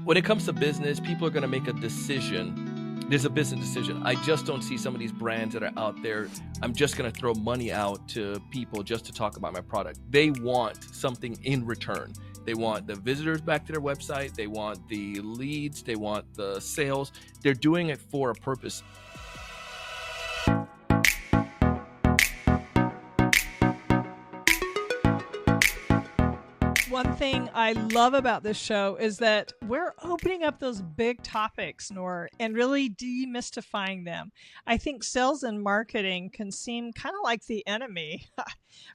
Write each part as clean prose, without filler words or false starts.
when it comes to business, people are going to make a decision. There's a business decision. I just don't see some of these brands that are out there. I'm just going to throw money out to people just to talk about my product. They want something in return. They want the visitors back to their website. They want the leads. They want the sales. They're doing it for a purpose. One thing I love about this show is that we're opening up those big topics, Nor, and really demystifying them. I think sales and marketing can seem kind of like the enemy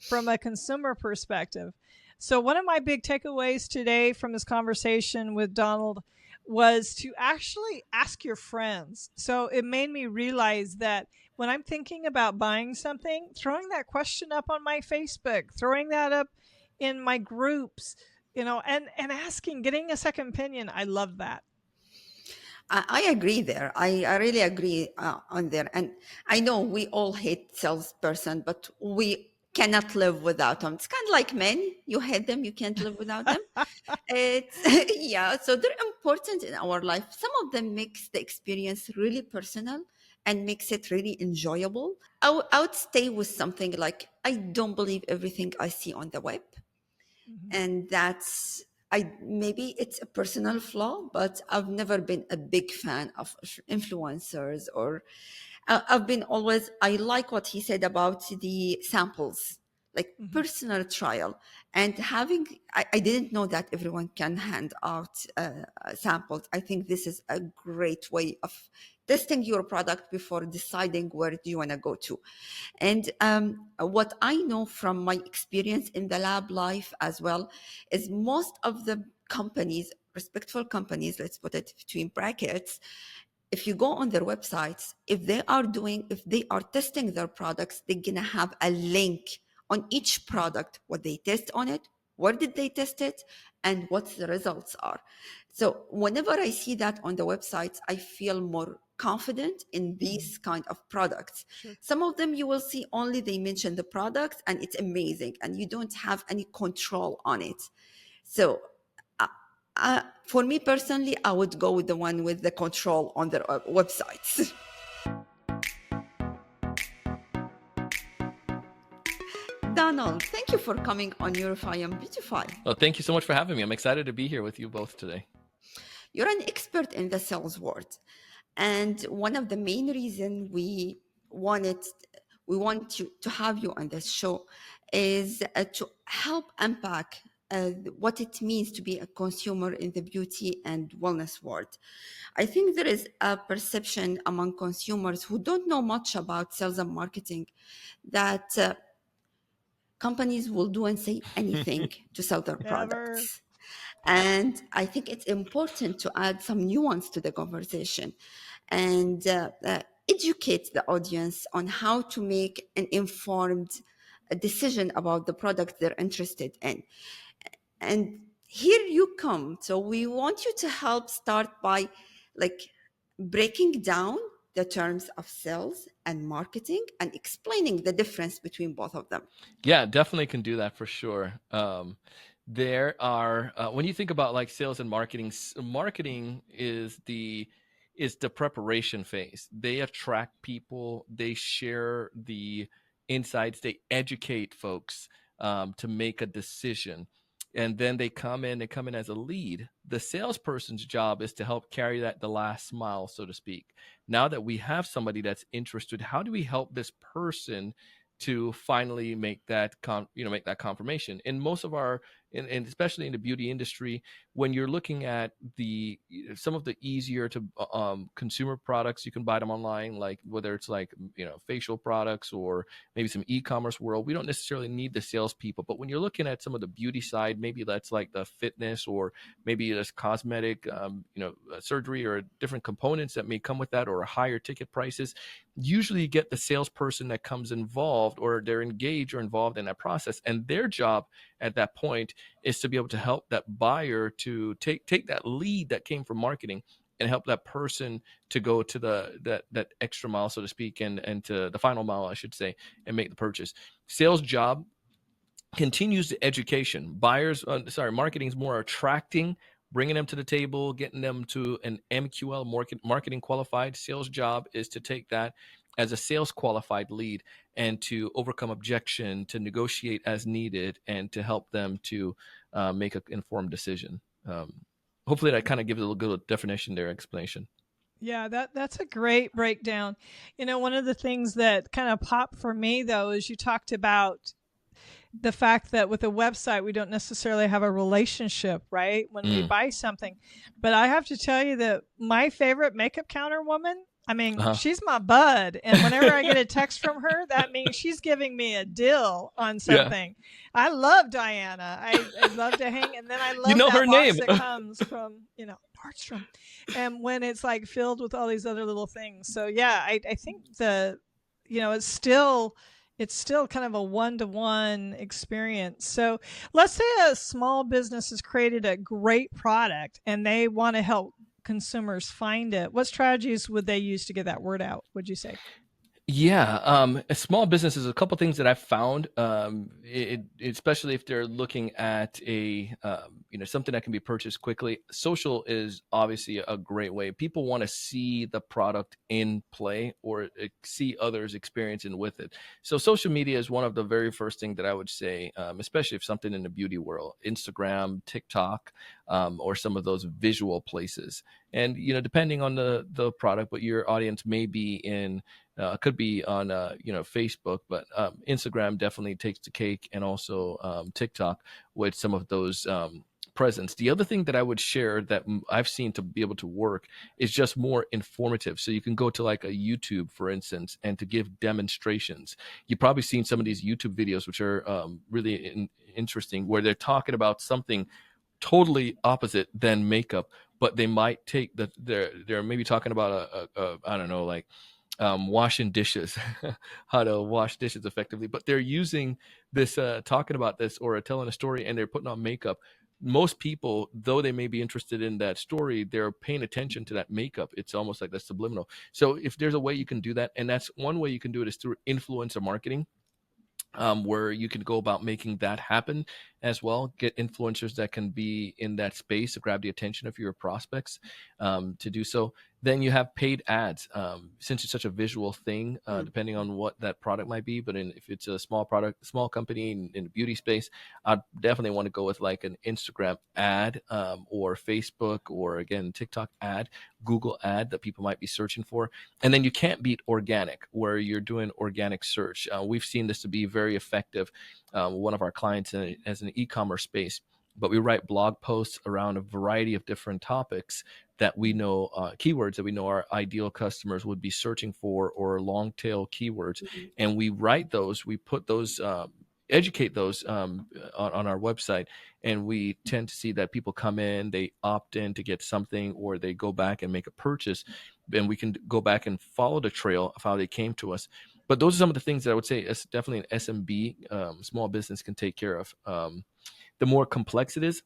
from a consumer perspective. So, one of my big takeaways today from this conversation with Donald was to actually ask your friends. So, it made me realize that when I'm thinking about buying something, throwing that question up on my Facebook, throwing that up in my groups, and asking, getting a second opinion. I love that. I agree there. I really agree on there. And I know we all hate salesperson, but we cannot live without them. It's kind of like men. You hate them, you can't live without them. It's yeah. So they're important in our life. Some of them makes the experience really personal and makes it really enjoyable. I would stay with something like, I don't believe everything I see on the web. And that's, I maybe it's a personal flaw, but I've never been a big fan of influencers, or I've been always, I like what he said about the samples, like personal trial. And having, I didn't know that everyone can hand out samples. I think this is a great way of testing your product before deciding where do you want to go to. And what I know from my experience in the lab life as well is most of the companies, respectful companies, let's put it between brackets, if you go on their websites, if they are testing their products, they're going to have a link on each product, what they test on it, where did they test it, and what the results are. So whenever I see that on the websites, I feel more confident in these kind of products. Sure. Some of them you will see only they mention the products and it's amazing and you don't have any control on it. So for me personally, I would go with the one with the control on their websites. Donald, thank you for coming on Unify and Beautify. Well, thank you so much for having me. I'm excited to be here with you both today. You're an expert in the sales world. And one of the main reasons we want you to have you on this show is to help unpack what it means to be a consumer in the beauty and wellness world. I think there is a perception among consumers who don't know much about sales and marketing that companies will do and say anything to sell their products. And I think it's important to add some nuance to the conversation and educate the audience on how to make an informed decision about the product they're interested in. And here you come. So we want you to help start by like breaking down the terms of sales and marketing and explaining the difference between both of them. Yeah, definitely can do that for sure. There are when you think about like sales and marketing, marketing is the preparation phase. They attract people, they share the insights, they educate folks to make a decision, and then they come in as a lead. The salesperson's job is to help carry that the last mile, so to speak. Now that we have somebody that's interested, how do we help this person to finally make that make that confirmation? In most of our, and especially in the beauty industry, when you're looking at some of the easier to consumer products, you can buy them online, like whether it's like facial products or maybe some e-commerce world. We don't necessarily need the salespeople, but when you're looking at some of the beauty side, maybe that's like the fitness or maybe there's cosmetic surgery or different components that may come with that, or higher ticket prices. Usually you get the salesperson that comes involved, or they're engaged or involved in that process, and their job at that point is to be able to help that buyer to take that lead that came from marketing and help that person to go to that extra mile, so to speak, and to the final mile, I should say, and make the purchase. Sales job continues the education. Marketing is more attracting, bringing them to the table, getting them to an MQL marketing qualified sales job is to take that as a sales qualified lead and to overcome objection, to negotiate as needed, and to help them to make an informed decision. Hopefully that kind of gives a little good definition there, explanation. Yeah, that's a great breakdown. One of the things that kind of popped for me though is you talked about the fact that with a website we don't necessarily have a relationship, right, when we Mm. buy something. But I have to tell you that my favorite makeup counter woman, I mean, Uh-huh. she's my bud, and whenever I get a text from her, that means she's giving me a deal on Yeah. something. I love Diana. I love to hang, and then I You love know that her box name. that comes from Nordstrom, and when it's like filled with all these other little things. So yeah, I think it's still kind of a one-to-one experience. So let's say a small business has created a great product and they want to help consumers find it. What strategies would they use to get that word out, would you say? Yeah, a small business is a couple things that I've found, especially if they're looking at something that can be purchased quickly. Social is obviously a great way. People want to see the product in play or see others experiencing with it. So social media is one of the very first thing that I would say, especially if something in the beauty world, Instagram, TikTok, or some of those visual places. And depending on the product, but your audience may be in could be on Facebook, but Instagram definitely takes the cake, and also TikTok with some of those presence. The other thing that I would share that I've seen to be able to work is just more informative. So you can go to like a YouTube, for instance, and to give demonstrations. You've probably seen some of these YouTube videos, which are really interesting, where they're talking about something totally opposite than makeup, but they might take they're maybe talking about a I don't know, like washing dishes, how to wash dishes effectively, but they're using this talking about this or telling a story, and they're putting on makeup. Most people, though they may be interested in that story, they're paying attention to that makeup. It's almost like that's subliminal. So if there's a way you can do that, and that's one way you can do it, is through influencer marketing, where you can go about making that happen as well. Get influencers that can be in that space to grab the attention of your prospects to do so. Then you have paid ads. Since it's such a visual thing, Mm. depending on what that product might be, but if it's a small product, small company in the beauty space, I'd definitely want to go with like an Instagram ad, or Facebook, or again, TikTok ad, Google ad that people might be searching for. And then you can't beat organic, where you're doing organic search. We've seen this to be very effective. One of our clients as an e-commerce space, but we write blog posts around a variety of different topics that we know, keywords that we know our ideal customers would be searching for, or long tail keywords. Mhm. And we write those, we put those, educate those on our website. And we tend to see that people come in, they opt in to get something, or they go back and make a purchase. And we can go back and follow the trail of how they came to us. But those are some of the things that I would say is definitely an SMB, small business, can take care of. The more complex it is,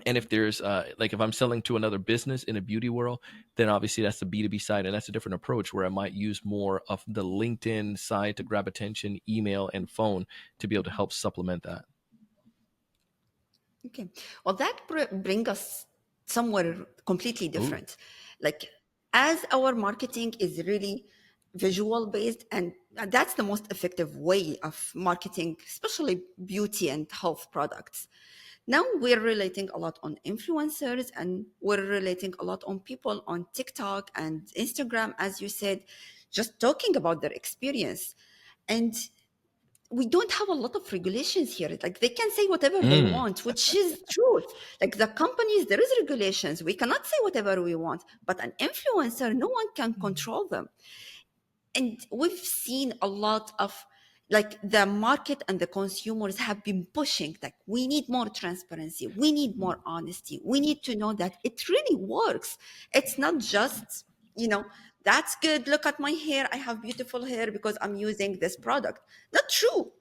and if there's like if I'm selling to another business in a beauty world, then obviously that's the B2B side, and that's a different approach, where I might use more of the LinkedIn side to grab attention, email and phone, to be able to help supplement that. Okay. Well, that bring us somewhere completely Ooh. different. Like, as our marketing is really visual based, and that's the most effective way of marketing, especially beauty and health products. Now we're relating a lot on influencers, and we're relating a lot on people on TikTok and Instagram, as you said, just talking about their experience. And we don't have a lot of regulations here. Like, they can say whatever they Mm. want, which is truth. Like, the companies, there is regulations. We cannot say whatever we want, but an influencer, no one can control them. And we've seen a lot of, like, the market and the consumers have been pushing, like, we need more transparency, we need more honesty, we need to know that it really works. It's not just, that's good, look at my hair, I have beautiful hair because I'm using this product. Not true.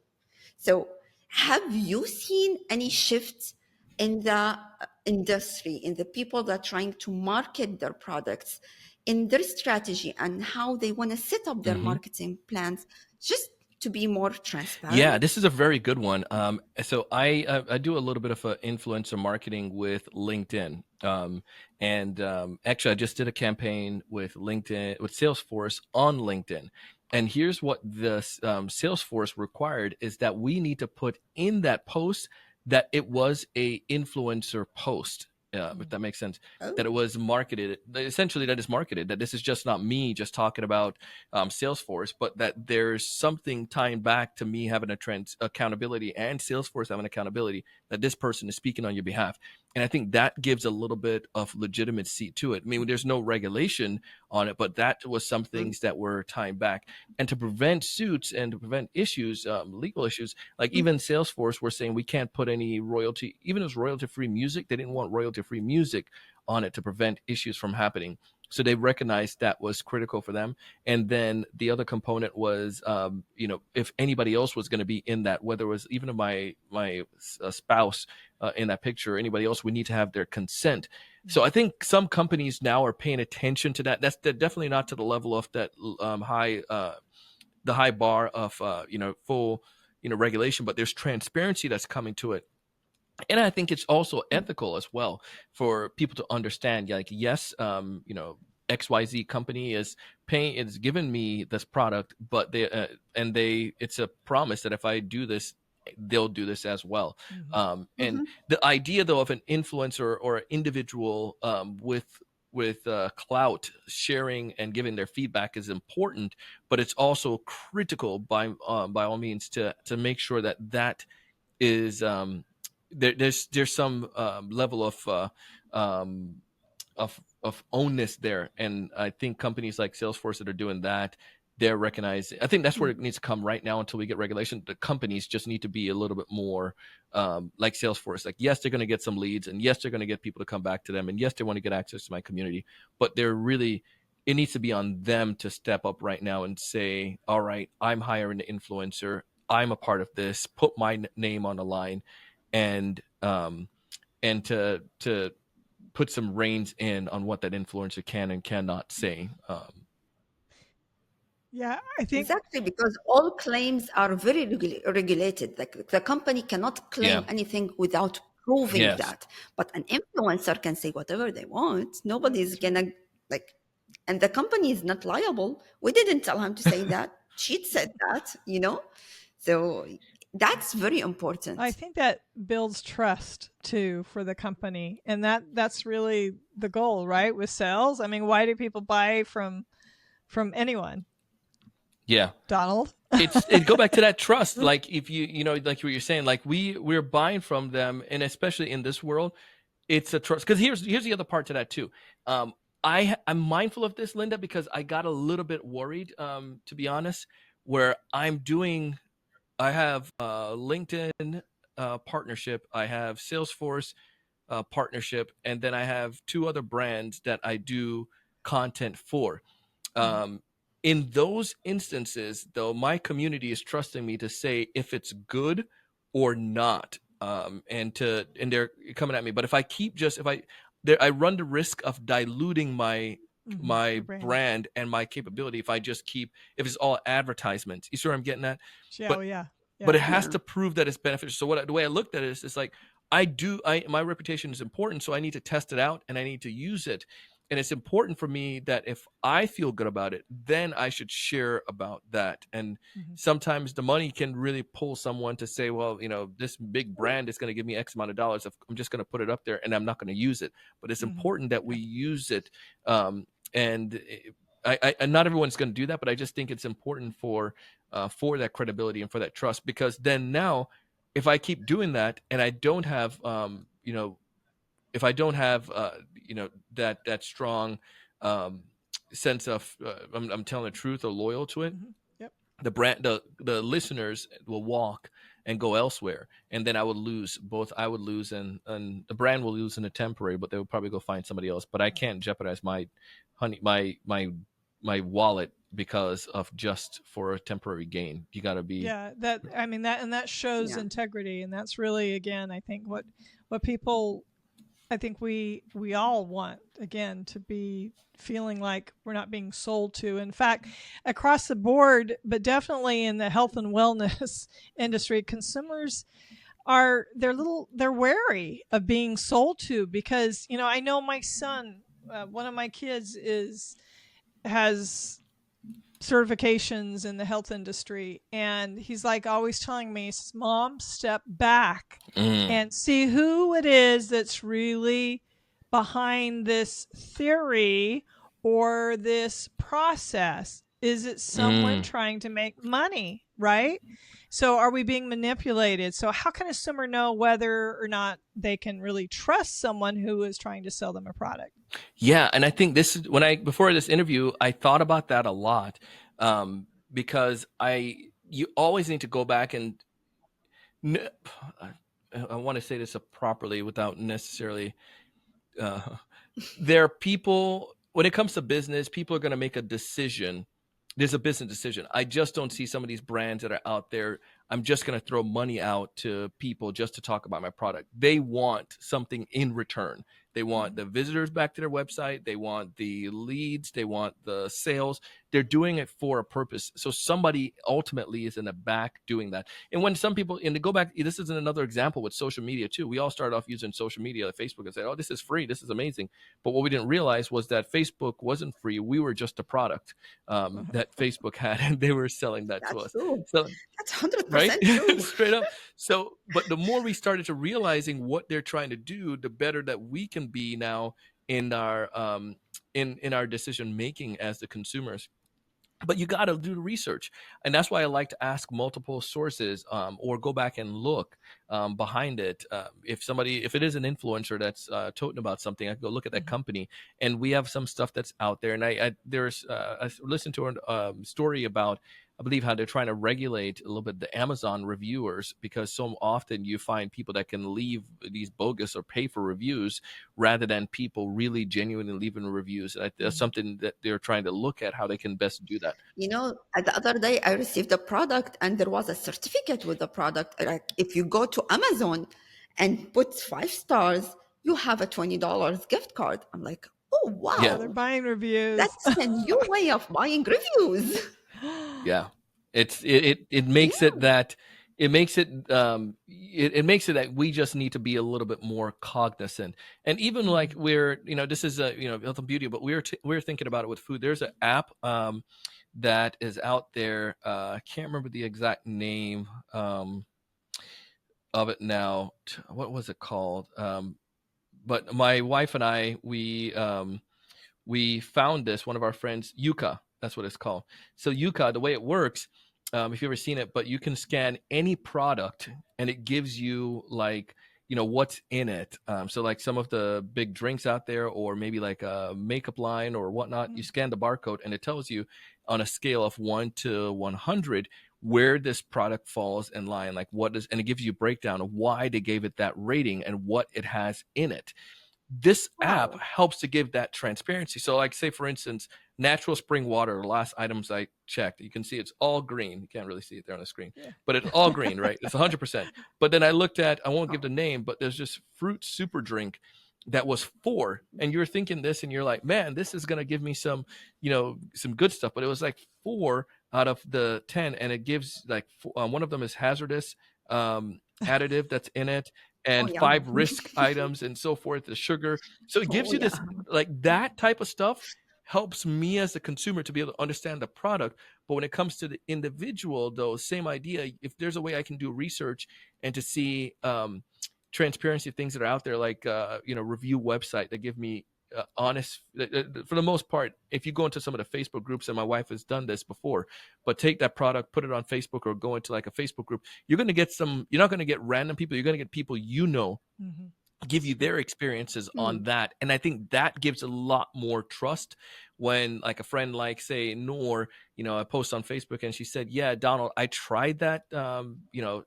So, have you seen any shifts in the industry, in the people that are trying to market their products, in their strategy and how they want to set up their Hmm. marketing plans? Just to be more Yeah, transparent? this is a very good one. So I do a little bit of influencer marketing with LinkedIn, and actually I just did a campaign with LinkedIn with Salesforce on LinkedIn. And here's what the Salesforce required is that we need to put in that post that it was a influencer post, if Mm. that makes sense. That it Oh, was marketed, essentially that is marketed. That this is just not me just talking about Salesforce, but that there's something tying back to me having a accountability and Salesforce having accountability that this person is speaking on your behalf. And I think that gives a little bit of legitimacy to it. I mean, there's no regulation on it, but that was some mm, things that were tying back. And to prevent suits and to prevent issues, legal issues, like mm, even Salesforce were saying we can't put any royalty, even if it was royalty free music, they didn't want royalty free music on it to prevent issues from happening. So they recognized that was critical for them. And then the other component was, if anybody else was going to be in that, whether it was even my spouse in that picture, or anybody else, we need to have their consent. So Mm. I think some companies now are paying attention to that. That's definitely not to the level of that the high bar of full regulation, but there's transparency that's coming to it. And I think it's also mm. ethical as well for people to understand, like, yes, XYZ company is paying, it's given me this product, but it's a promise that if I do this, they'll do this as well. Mhm. And Mhm. the idea though of an influencer or an individual with clout sharing and giving their feedback is important, but it's also critical by all means to make sure that that is there's some level um, of ownness there, and I think companies like Salesforce that are doing that, they're recognizing. I think that's where Mm. it needs to come right now until we get regulation. The companies just need to be a little bit more like Salesforce. Like, yes, they're going to get some leads, and yes, they're going to get people to come back to them, and yes, they want to get access to my community, but they're really, it needs to be on them to step up right now and say, all right, I'm hiring an influencer, I'm a part of this, put my name on the line, and to put some reins in on what that influencer can and cannot say. Yeah, I think. Exactly, because all claims are very regulated. Like the company cannot Yeah. claim anything without proving Yes. that. But an influencer can say whatever they want. Nobody's That's right. gonna like, and the company is not liable. We didn't tell him to say that. She said that, you know? So that's very I important. think that builds trust too for the company, and that's really the goal, right? With sales, I mean, why do people buy from anyone? Yeah. Donald. It go back to that trust. Like, if like what you're saying, like we're buying from them, and especially in this world, it's a trust. Because here's the other part to that too. I'm mindful of this, Linda, because I got a little bit worried, to be honest, where I have LinkedIn partnership, I have Salesforce partnership, and then I have two other brands that I do content for. Mhm. Um, in those instances, though, my community is trusting me to say if it's good or not, and they're coming at me. But if I keep just if I there, I run the risk of diluting my Your brand. brand and my capability if I just keep if it's all advertisements. You see where I'm getting at? Yeah, oh But yeah. but Yeah. it has Yeah. to prove that it's beneficial. So the way I looked at it is, it's like I my reputation is important, so I need to test it out and I need to use it. And it's important for me that if I feel good about it, then I should share about that. And Mhm. sometimes the money can really pull someone to say, well, this big brand is going to give me X amount of dollars. I'm just going to put it up there and I'm not going to use it. But it's Mhm. important that we Yeah. use it. And and not everyone's going to do that, but I just think it's important for that credibility and for that trust, because then now, if I keep doing that and I don't have if I don't have that strong um, sense of I'm telling the truth or loyal to it, Mhm. Yep. the listeners will walk and go elsewhere, and then I would lose, and the brand will lose in a temporary, but they will probably go find somebody else. But I can't jeopardize my honey my wallet because of just for a temporary gain. You got to be. Yeah, that I mean that and that shows Yeah. integrity, and that's really again I think what people I think we all want, again, to be feeling like we're not being sold to. In fact, across the board, but definitely in the health and wellness industry, consumers they're wary of being sold to, because I know my son, one of my kids has certifications in the health industry, and he's like always telling me, he says, Mom, step back Mm, and see who it is that's really behind this theory or this process. Is it someone mm. trying to make money, right? So are we being manipulated? So how can a consumer know whether or not they can really trust someone who is trying to sell them a product? Yeah, and I think this is when I before this interview, I thought about that a lot, because you always need to go back and n- I want to say this properly without necessarily. Uh, there are people when it comes to business, people are going to make a decision. There's a business decision. I just don't see some of these brands that are out there. I'm just going to throw money out to people just to talk about my product. They want something in return. They want the visitors back to their website. They want the leads. They want the sales. They're doing it for a purpose. So somebody ultimately is in the back doing that. And when some people, and to go back, this is another example with social media too. We all started off using social media like Facebook and say, oh, this is free. This is amazing. But what we didn't realize was that Facebook wasn't free. We were just a product that Facebook had, and they were selling that to That's us. true. So, That's right, 100% true. straight up. So, but the more we started to realizing what they're trying to do, the better that we can be now in our in our decision making as the consumers. But you got to do the research, and that's why I like to ask multiple sources, or go back and look behind it. If it is an influencer that's toting about something, I can go look at that Mhm. company, and we have some stuff that's out there. And I listened to a story about, I believe, how they're trying to regulate a little bit the Amazon reviewers, because so often you find people that can leave these bogus or pay for reviews rather than people really genuinely leaving reviews. That's Mhm. something that they're trying to look at how they can best do that. The other day I received a product and there was a certificate with the product. Like if you go to Amazon and put 5 stars, you have a $20 gift card. I'm like, oh Yeah, Oh, they're wow, buying reviews. that's a new way of buying reviews. yeah. It makes it Yeah. that it makes it that we just need to be a little bit more cognizant. And even like Mhm. this is health and beauty, but we're thinking about it with food. There's an app that is out there. I can't remember the exact name of it now. What was it called? But my wife and I, we found this, one of our friends, Yuka, that's what it's called. So Yuka, the way it works, if you've ever seen it, but you can scan any product and it gives you like, what's in it. So like some of the big drinks out there, or maybe like a makeup line or whatnot, you Mhm. scan the barcode and it tells you on a scale of 1 to 100 where this product falls in line, like and it gives you a breakdown of why they gave it that rating and what it has in it. This app Wow. helps to give that transparency. So like, say for instance, natural spring water, the last items I checked, you can see it's all green. You can't really see it there on the screen, Yeah. but it's all green, right? It's 100%. But then I looked at, I won't give the name, but there's this fruit super drink that was 4, and you're thinking this and you're like, man, this is going to give me some, some good stuff. But it was like 4 out of the 10, and it gives like one of them is hazardous additive that's in it, Oh, and yeah. 5 risk items and so forth, the sugar. So it gives Oh, you yeah. this, like, that type of stuff helps me as a consumer to be able to understand the product. But when it comes to the individual, though, same idea. If there's a way I can do research and to see transparency of things that are out there, like review website that give me honest, for the most part, if you go into some of the Facebook groups, and my wife has done this before, but take that product, put it on Facebook, or go into like a Facebook group, you're not going to get random people. You're going to get people Mhm. give you their experiences on Hmm. that. And I think that gives a lot more trust when, like, a friend, like, say, Noor, I post on Facebook and she said, yeah, Donald, I tried that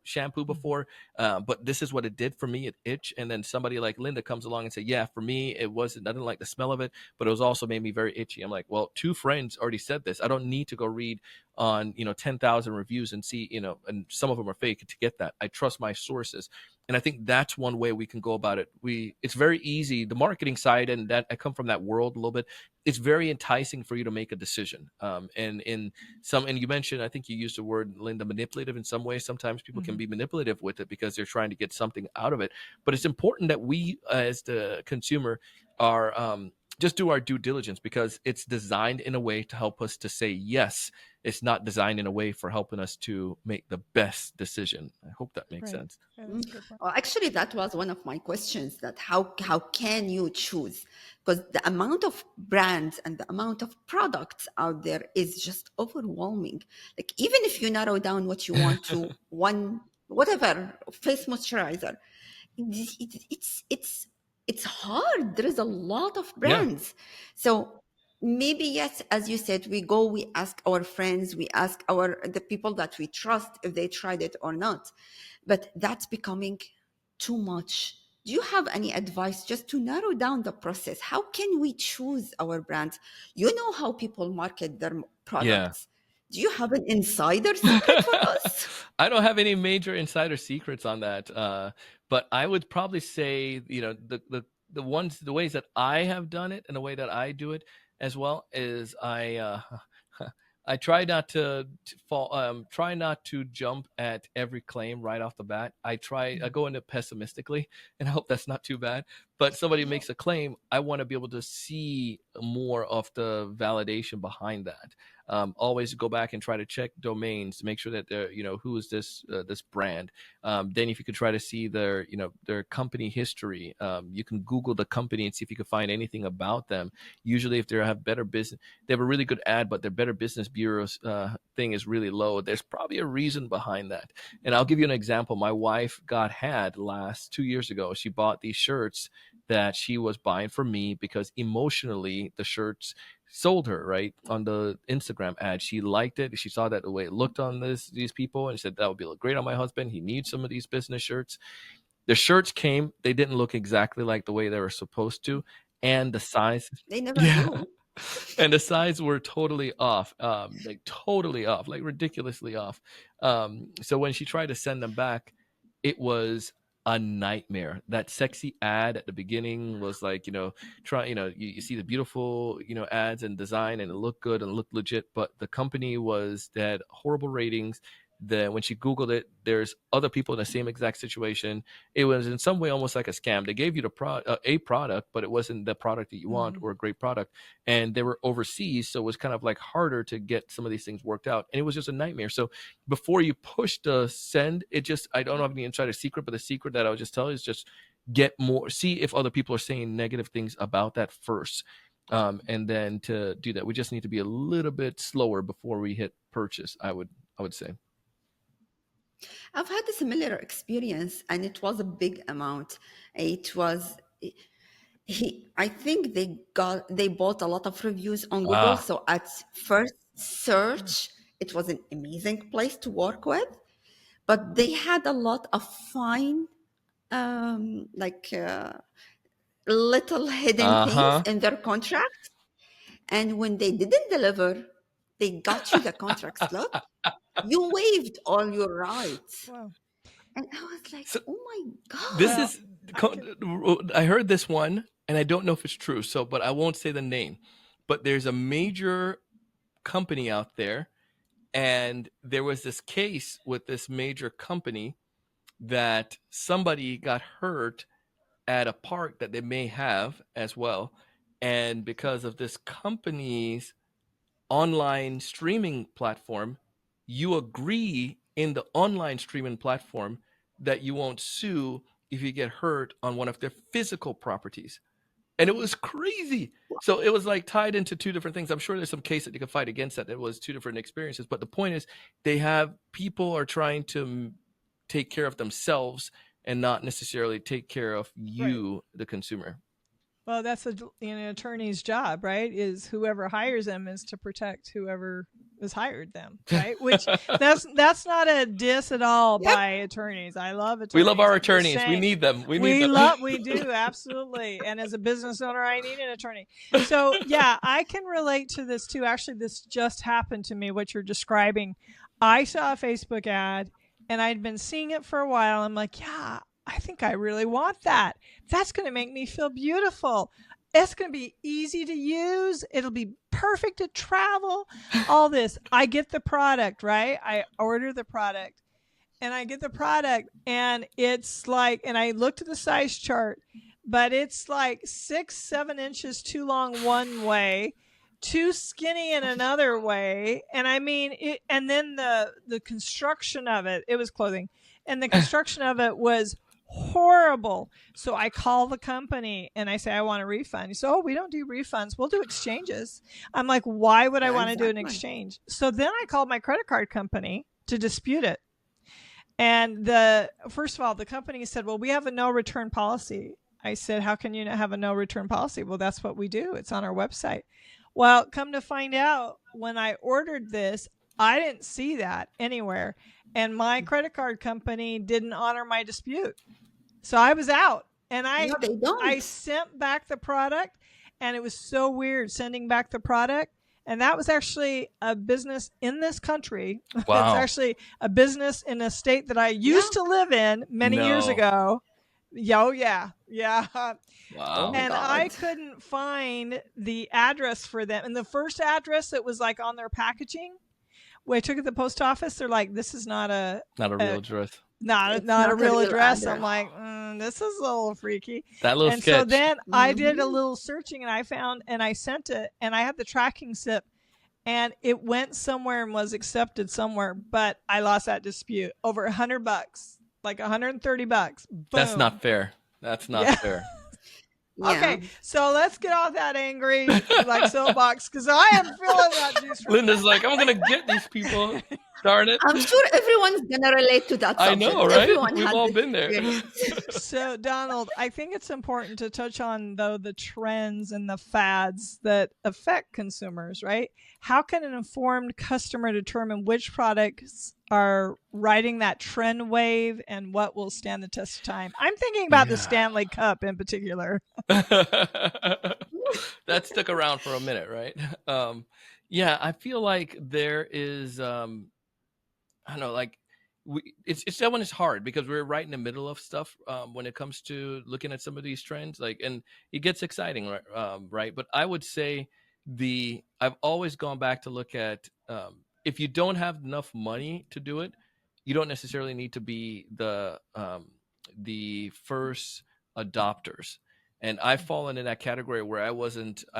shampoo Mhm. before, but this is what it did for me, it itch. And then somebody like Linda comes along and say, yeah, for me it wasn't, I didn't like the smell of it, but it was also made me very itchy. I'm like, well, 2 friends already said this. I don't need to go read on 10,000 reviews and see, and some of them are fake, to get that. I trust my sources. And I think that's one way we can go about it. It's very easy, the marketing side, and that I come from that world a little bit. It's very enticing for you to make a decision. And in some, and you mentioned, I think you used the word, Linda, manipulative in some ways. Sometimes people can be manipulative with it because they're trying to get something out of it. But it's important that we, as the consumer, are just do our due diligence, because it's designed in a way to help us to say yes. It's not designed in a way for helping us to make the best decision. I hope that makes Right. sense. Yeah, that's a good point. Well, actually, that was one of my questions, that how can you choose? Because the amount of brands and the amount of products out there is just overwhelming. Like, even if you narrow down what you want to one, whatever, face moisturizer, it's hard. There is a lot of Yeah. brands. So maybe, yes, as you said, we ask our friends, we ask the people that we trust if they tried it or not. But that's becoming too much. Do you have any advice just to narrow down the process? How can we choose our brands? You know how people market their Yeah. products. Do you have an insider secret for us? I don't have any major insider secrets on that. But I would probably say, the ways that I have done it and the way that I do it as well is I try not to fall, try not to jump at every claim right off the bat. I go into pessimistically, and I hope that's not too bad. But somebody makes a claim, I want to be able to see more of the validation behind that. Always go back and try to check domains to make sure that they're, who is this brand. Then if you could try to see their company history, you can Google the company and see if you can find anything about them. Usually if they have better business, they have a really good ad, but their Better Business Bureau's thing is really low. There's probably a reason behind that. And I'll give you an example. My wife had 2 years ago. She bought these shirts that she was buying for me because emotionally the shirts sold her, right? On the Instagram ad, she liked it. She saw that the way it looked on these people, and she said that would be look great on my husband. He needs some of these business shirts. The shirts came, they didn't look exactly like the way they were supposed to, and the size, They never yeah, do. and the sides were totally off, like totally off, like ridiculously off. So when she tried to send them back, it was a nightmare. That sexy ad at the beginning was like, you see the beautiful, ads and design, and it looked good and looked legit, but the company they had horrible ratings. Then when she Googled it, there's other people in the same exact situation. It was in some way almost like a scam. They gave you a product, but it wasn't the product that you want or a great product. And they were overseas, so it was kind of like harder to get some of these things worked out. And it was just a nightmare. So before you push the send, I don't have any insider secret, but the secret that I would just tell you is just see if other people are saying negative things about that first. And then to do that, we just need to be a little bit slower before we hit purchase, I would say. I've had a similar experience, and it was a big amount. It was I think they bought a lot of reviews on Google. Ah, So at first search, it was an amazing place to work with, but they had a lot of fine, like little hidden things uh-huh. in their contract. And when they didn't deliver, they got you the contract slot. You waived all your rights. Wow. And I was like, So oh my this God. Well, is, I can. I heard this one, and I don't know if it's true. So, but I won't say the name. But there's a major company out there, and there was this case with this major company that somebody got hurt at a park that they may have as well. And because of this company's online streaming platform, you agree in the online streaming platform that you won't sue if you get hurt on one of their physical properties. And it was crazy. So it was like tied into two different things. I'm sure there's some case that you could fight against that. It was two different experiences. But the point is, people are trying to take care of themselves and not necessarily take care of Right. you, the consumer. Well, that's an attorney's job, right? Is whoever hires them is to protect whoever has hired them, right? Which that's not a diss at all Yep. by attorneys. I love We love attorneys. our I'm just attorneys. We saying. need them. We need them. We do, absolutely. And as a business owner, I need an attorney. So yeah, I can relate to this too. Actually, this just happened to me, what you're describing. I saw a Facebook ad and I'd been seeing it for a while. I'm like, yeah, I think I really want that. That's going to make me feel beautiful. It's going to be easy to use. It'll be perfect to travel. All this. I get the product, right? I order the product and I get the product and it's like, and I looked at the size chart, but it's like 6, 7 inches too long one way, too skinny in another way. And I mean, it, and then the construction of it, it was clothing, and the construction of it was horrible. So I call the company and I say, I want a refund. He said, oh, we don't do refunds. We'll do exchanges. I'm like, why would I Yeah, want to do an exactly. exchange? So then I called my credit card company to dispute it. And the first of all, the company said, well, we have a no return policy. I said, how can you not have a no return policy? Well, that's what we do. It's on our website. Well, come to find out, when I ordered this, I didn't see that anywhere. And my credit card company didn't honor my dispute. So I was out. And No, they I don't. sent back the product, and it was so weird sending back the product. And that was actually a business in this country. It's Wow. actually a business in a state that I Yeah. used to live in many years No. ago. Oh, yeah. Yeah. Oh my Wow. And I God. couldn't find the address for them. And the first address that was like on their packaging, when I took it to the post office, they're like, this is not a, Not a real a address. not It's not a not a real real address. I'm address. like, this is a little freaky. That little And so sketch. then I did a Mhm. little searching and I found, and I sent it, and I had the tracking zip, and it went somewhere and was accepted somewhere, but I lost that dispute over $100, like $130. That's Boom. not fair. That's not Yeah. fair. Yeah. Okay, so let's get off that angry like soapbox, because I am feeling that juice right Linda's now. like, I'm gonna get these people. Darn it. I'm sure everyone's gonna relate to that I subject. know, right? Everyone We've had all this been there. experience. So, Donald, I think it's important to touch on, though, the trends and the fads that affect consumers, right? How can an informed customer determine which products are riding that trend wave and what will stand the test of time? I'm thinking about the Yeah. Stanley Cup in particular. That stuck around for a minute, right? Yeah, I feel like there is I don't know, like it's that one is hard because we're right in the middle of stuff when it comes to looking at some of these trends, like, and it gets exciting, right? Right, but I would say I've always gone back to look at if you don't have enough money to do it, you don't necessarily need to be the first adopters. And I've fallen in that category where I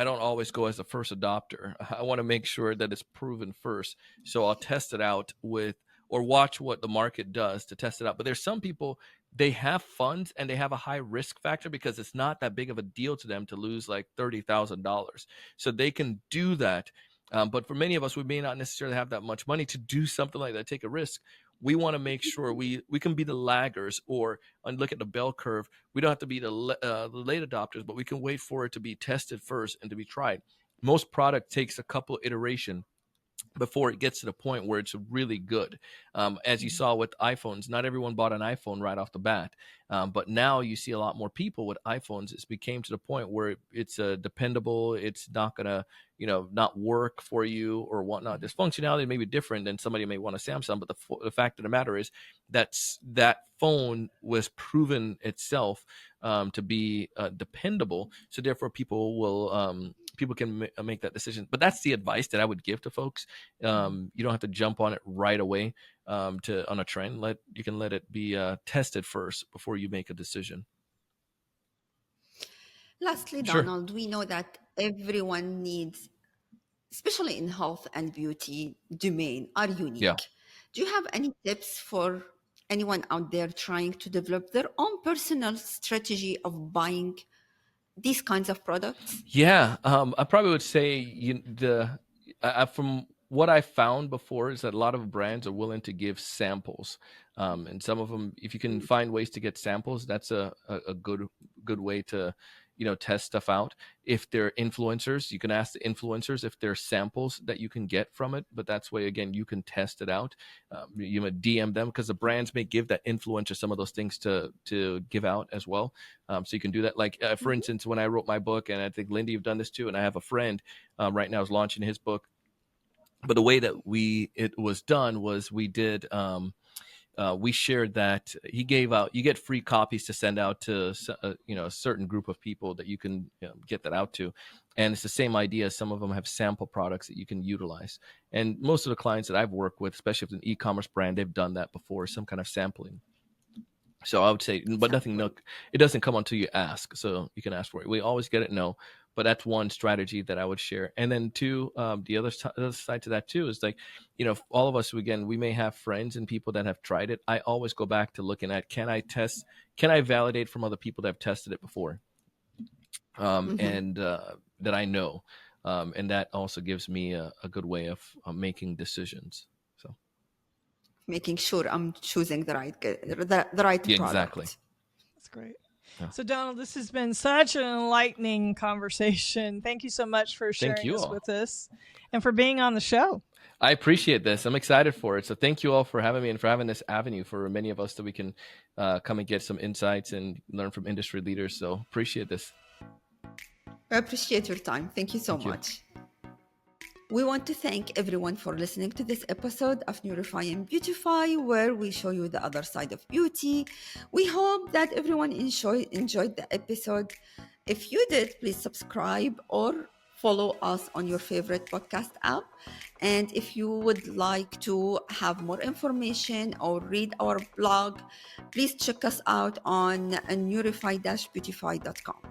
don't always go as the first adopter. I want to make sure that it's proven first. So I'll test it out with or watch what the market does to test it out. But there's some people, they have funds and they have a high risk factor because it's not that big of a deal to them to lose like $30,000. So they can do that. But for many of us, we may not necessarily have that much money to do something like that, take a risk. We want to make sure we can be the laggers or and look at the bell curve. We don't have to be the late adopters, but we can wait for it to be tested first and to be tried. Most product takes a couple iteration before it gets to the point where it's really good. As you saw with iPhones, not everyone bought an iPhone right off the bat. But now you see a lot more people with iPhones. It's became to the point where it's dependable. It's not going to, not work for you or whatnot. This functionality may be different than somebody may want a Samsung. But the fact of the matter is that phone was proven itself to be dependable. So therefore people can make that decision. But that's the advice that I would give to folks. You don't have to jump on it right away on a trend. You can let it be tested first before you make a decision. Lastly, Sure. Donald, we know that everyone needs, especially in health and beauty domain, are Yeah. unique. Do you have any tips for anyone out there trying to develop their own personal strategy of buying these kinds of products? Yeah, I probably would say from what I found before is that a lot of brands are willing to give samples, and some of them, if you can find ways to get samples, that's a good way to test stuff out. If they're influencers, you can ask the influencers if there's samples that you can get from it. But that's way again you can test it out. You might DM them because the brands may give that influencer some of those things to give out as well. So you can do that. Like for instance, when I wrote my book, and I think Lindy, you've done this too, and I have a friend right now is launching his book. But the way that it was done was we did we shared that he gave out, you get free copies to send out to a certain group of people that you can get that out to, and it's the same idea. Some of them have sample products that you can utilize, and most of the clients that I've worked with, especially with an e-commerce brand, they've done that before, some kind of sampling. So I would say, but Sounds nothing, no, great. it doesn't come until you ask. So you can ask for it. We always get it no, but that's one strategy that I would share. And then two, the other side to that too is like, all of us, again, we may have friends and people that have tried it. I always go back to looking at, can I validate from other people that have tested it before, Mhm. and that I know, and that also gives me a good way of making decisions. So Making sure I'm choosing the right yeah, exactly. product. That's great. Yeah. So, Donald, this has been such an enlightening conversation. Thank you so much for Thank sharing you this all. with us and for being on the show. I appreciate this. I'm excited for it. So thank you all for having me and for having this avenue for many of us that we can come and get some insights and learn from industry leaders. So appreciate this. I appreciate your time. Thank you so Thank you. much. We want to thank everyone for listening to this episode of Nurify and Beautify, where we show you the other side of beauty. We hope that everyone enjoyed the episode. If you did, please subscribe or follow us on your favorite podcast app. And if you would like to have more information or read our blog, please check us out on nurify-beautify.com.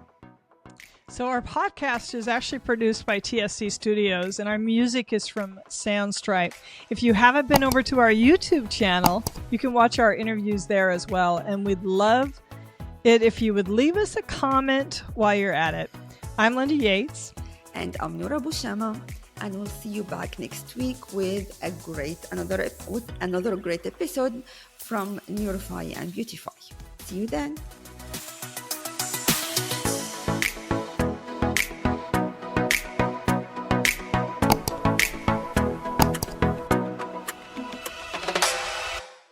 So, our podcast is actually produced by TSE Studios, and our music is from Soundstripe. If you haven't been over to our YouTube channel, you can watch our interviews there as well. And we'd love it if you would leave us a comment while you're at it. I'm Linda Yates. And I'm Noura Bouchama, and we'll see you back next week with another great episode from Nurify and Beautify. See you then.